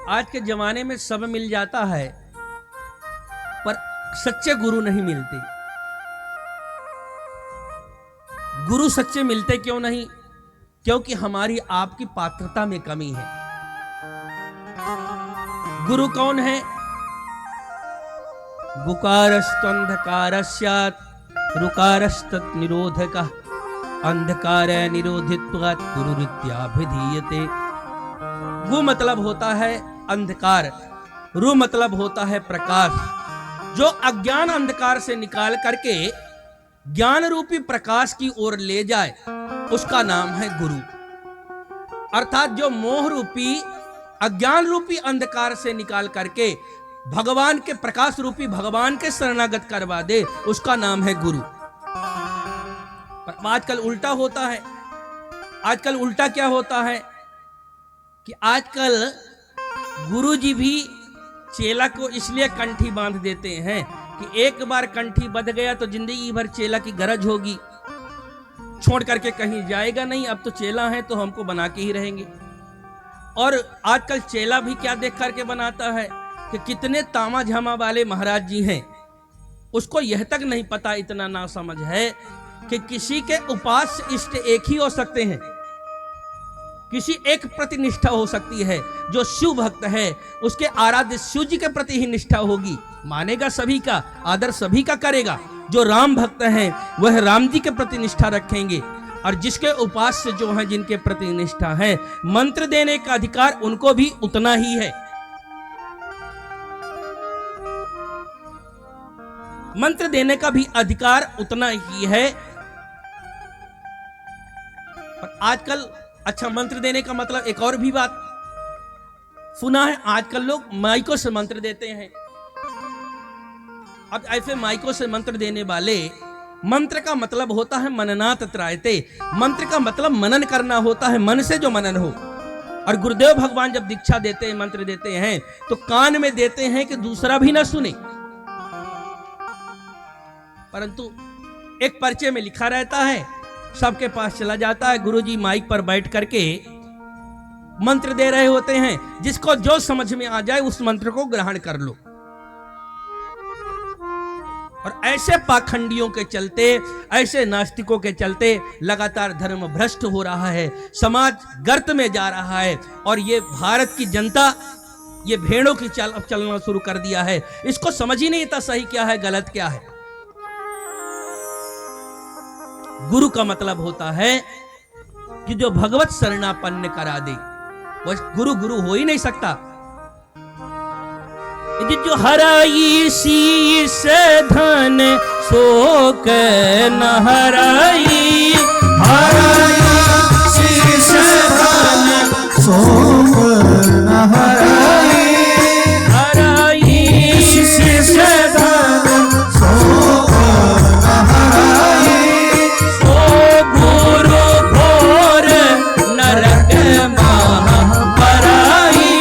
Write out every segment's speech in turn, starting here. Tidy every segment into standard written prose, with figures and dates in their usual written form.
आज के जमाने में सब मिल जाता है, पर सच्चे गुरु नहीं मिलते। गुरु सच्चे मिलते क्यों नहीं? क्योंकि हमारी आपकी पात्रता में कमी है। गुरु कौन है? गुकारस्तंधकारस्यात् रुकारस्तत् निरोधकः अंधकार निरोधित्वात् गुरुरित्याभिधीयते। गु मतलब होता है अंधकार, रु मतलब होता है प्रकाश। जो अज्ञान अंधकार से निकाल करके ज्ञान रूपी प्रकाश की ओर ले जाए उसका नाम है गुरु। अर्थात जो मोह रूपी अज्ञान रूपी अंधकार से निकाल करके भगवान के प्रकाश रूपी भगवान के शरणागत करवा दे उसका नाम है गुरु। पर आजकल उल्टा होता है। आजकल उल्टा क्या होता है कि आजकल गुरुजी भी चेला को इसलिए कंठी बांध देते हैं कि एक बार कंठी बंध गया तो जिंदगी भर चेला की गरज होगी, छोड़ करके कहीं जाएगा नहीं। अब तो चेला है तो हमको बना के ही रहेंगे। और आजकल चेला भी क्या देख करके बनाता है कि कितने तामा झामा वाले महाराज जी हैं। उसको यह तक नहीं पता, इतना ना समझ है कि किसी के उपास्य इष्ट एक ही हो सकते हैं, किसी एक प्रति निष्ठा हो सकती है। जो शिव भक्त है उसके आराध्य शिव जी के प्रति ही निष्ठा होगी, मानेगा सभी का, आदर सभी का करेगा। जो राम भक्त हैं वह राम जी के प्रति निष्ठा रखेंगे। और जिसके उपास्य जो हैं, जिनके प्रति निष्ठा है, मंत्र देने का अधिकार उनको भी उतना ही है। मंत्र देने का भी अधिकार उतना ही है। पर आजकल अच्छा, मंत्र देने का मतलब एक और भी बात सुना है, आजकल लोग माइकों से मंत्र देते हैं। अब ऐसे माइकों से मंत्र देने वाले, मंत्र का मतलब होता है मननात त्रायते। मंत्र का मतलब मनन करना होता है, मन से जो मनन हो। और गुरुदेव भगवान जब दीक्षा देते हैं, मंत्र देते हैं तो कान में देते हैं कि दूसरा भी ना सुने। परंतु एक पर्चे में लिखा रहता है, सबके पास चला जाता है। गुरुजी माइक पर बैठ करके मंत्र दे रहे होते हैं, जिसको जो समझ में आ जाए उस मंत्र को ग्रहण कर लो। और ऐसे पाखंडियों के चलते, ऐसे नास्तिकों के चलते लगातार धर्म भ्रष्ट हो रहा है, समाज गर्त में जा रहा है। और ये भारत की जनता ये भेड़ों की चाल अब चलना शुरू कर दिया है। इसको समझ ही नहीं था सही क्या है, गलत क्या है। गुरु का मतलब होता है कि जो भगवत शरणापन्न करा दे, वह गुरु गुरु हो ही नहीं सकता। जो हराई शीस धन शोक न हराई, हराई शीस धन शोक न हराई, हराई शीस धन शोक न हराई, सो गुरु घोर नरक महा पराई,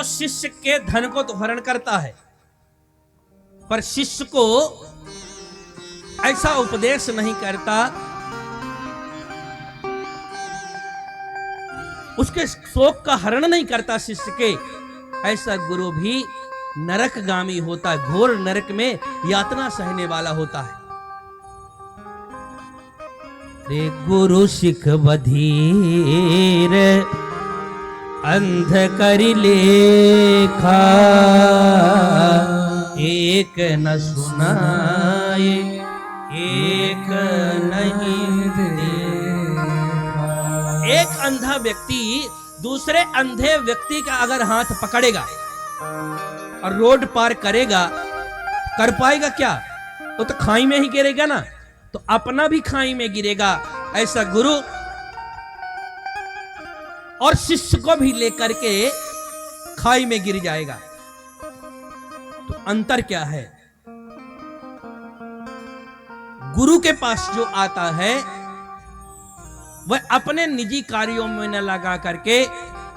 शिष्य के धन को तो हरण करता है, पर शिष्य को ऐसा उपदेश नहीं करता, उसके शोक का हरण नहीं करता शिष्य के। ऐसा गुरु भी नरकगामी होता है, घोर नरक में यातना सहने वाला होता है। रे गुरु सिख बधीर अंध करि लेखा, एक न सुनाए एक नहीं देखा। एक अंधा व्यक्ति दूसरे अंधे व्यक्ति का अगर हाथ पकड़ेगा और रोड पार करेगा, कर पाएगा क्या? वो तो खाई में ही गिरेगा ना, तो अपना भी खाई में गिरेगा। ऐसा गुरु और शिष्य को भी लेकर के खाई में गिर जाएगा। तो अंतर क्या है? गुरु के पास जो आता है वह अपने निजी कार्यों में न लगा करके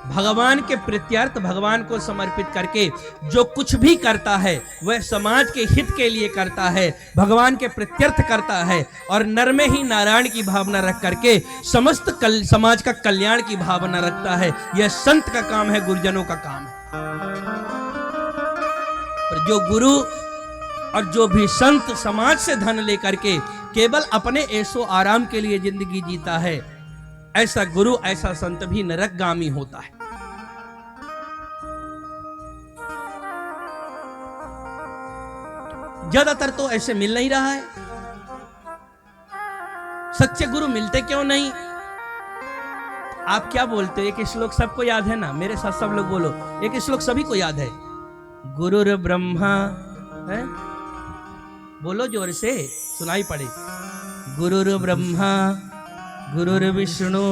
भगवान के प्रत्यर्थ, भगवान को समर्पित करके जो कुछ भी करता है वह समाज के हित के लिए करता है, भगवान के प्रत्यर्थ करता है और नर में ही नारायण की भावना रख करके समस्त समाज का कल्याण की भावना रखता है। यह संत का काम है, गुरुजनों का काम है। पर जो गुरु और जो भी संत समाज से धन लेकर के केवल अपने ऐशो आराम के लिए जिंदगी जीता है, ऐसा गुरु, ऐसा संत भी नरकगामी होता है। ज्यादातर तो ऐसे मिल नहीं रहा है। सच्चे गुरु मिलते क्यों नहीं? आप क्या बोलते हो? एक श्लोक सबको याद है ना? मेरे साथ सब लोग बोलो, एक श्लोक सभी को याद है। गुरुर ब्रह्मा है, बोलो जोर से, सुनाई पड़े। गुरुर ब्रह्मा गुरुर्विष्णु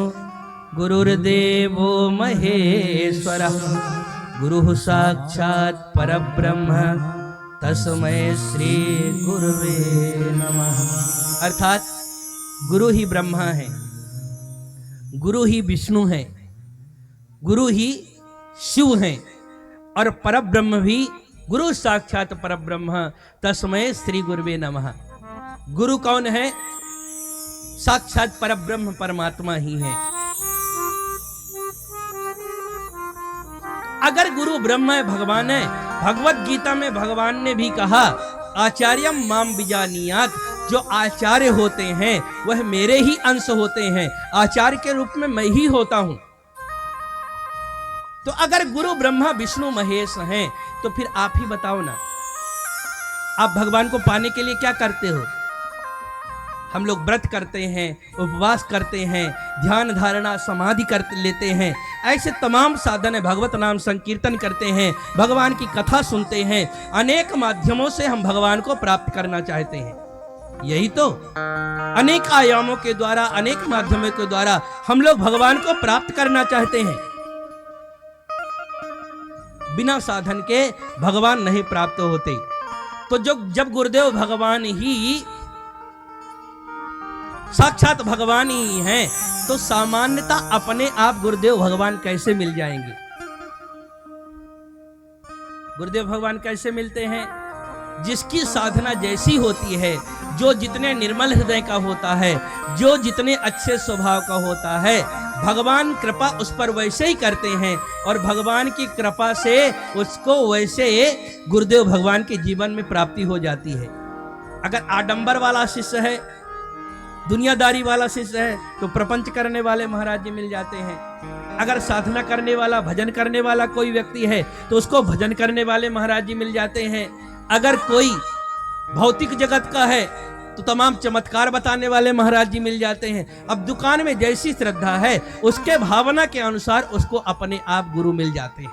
गुरुर्देवो महेश्वरः गुरुः साक्षात् परब्रह्म तस्मै श्री गुरुवे नमः। अर्थात गुरु ही ब्रह्मा है, गुरु ही विष्णु है, गुरु ही शिव है और परब्रह्म भी गुरु साक्षात परब्रह्म तस्मै श्री गुरुवे नमः। गुरु कौन है? साक्षात परब्रह्म परमात्मा ही है। अगर गुरु ब्रह्म है, भगवान है, भगवत गीता में भगवान ने भी कहा आचार्यम माम विजानीयात, जो आचार्य होते हैं वह मेरे ही अंश होते हैं, आचार्य के रूप में मैं ही होता हूं। तो अगर गुरु ब्रह्मा विष्णु महेश हैं तो फिर आप ही बताओ ना, आप भगवान को पाने के लिए क्या करते हो? हम लोग व्रत करते हैं, उपवास करते हैं, ध्यान धारणा समाधि कर लेते हैं, ऐसे तमाम साधन है, भगवत नाम संकीर्तन करते हैं, भगवान की कथा सुनते हैं, अनेक माध्यमों से हम भगवान को प्राप्त करना चाहते हैं। यही तो अनेक आयामों के द्वारा, अनेक माध्यमों के द्वारा हम लोग भगवान को प्राप्त करना चाहते हैं। बिना साधन के भगवान नहीं प्राप्त होते। तो जब गुरुदेव भगवान ही साक्षात भगवान ही हैं, तो सामान्यता अपने आप गुरुदेव भगवान कैसे मिल जाएंगे? गुरुदेव भगवान कैसे मिलते हैं? जिसकी साधना जैसी होती है, जो जितने निर्मल हृदय का होता है, जो जितने अच्छे स्वभाव का होता है, भगवान कृपा उस पर वैसे ही करते हैं और भगवान की कृपा से उसको वैसे गुरुदेव भगवान के जीवन में प्राप्ति हो जाती है। अगर आडंबर वाला शिष्य है, दुनियादारी वाला शिष्य है, तो प्रपंच करने वाले महाराज जी मिल जाते हैं। अगर साधना करने वाला, भजन करने वाला कोई व्यक्ति है तो उसको भजन करने वाले महाराज जी मिल जाते हैं। अगर कोई भौतिक जगत का है तो तमाम चमत्कार बताने वाले महाराज जी मिल जाते हैं। अब दुकान में जैसी श्रद्धा है उसके भावना के अनुसार उसको अपने आप गुरु मिल जाते हैं।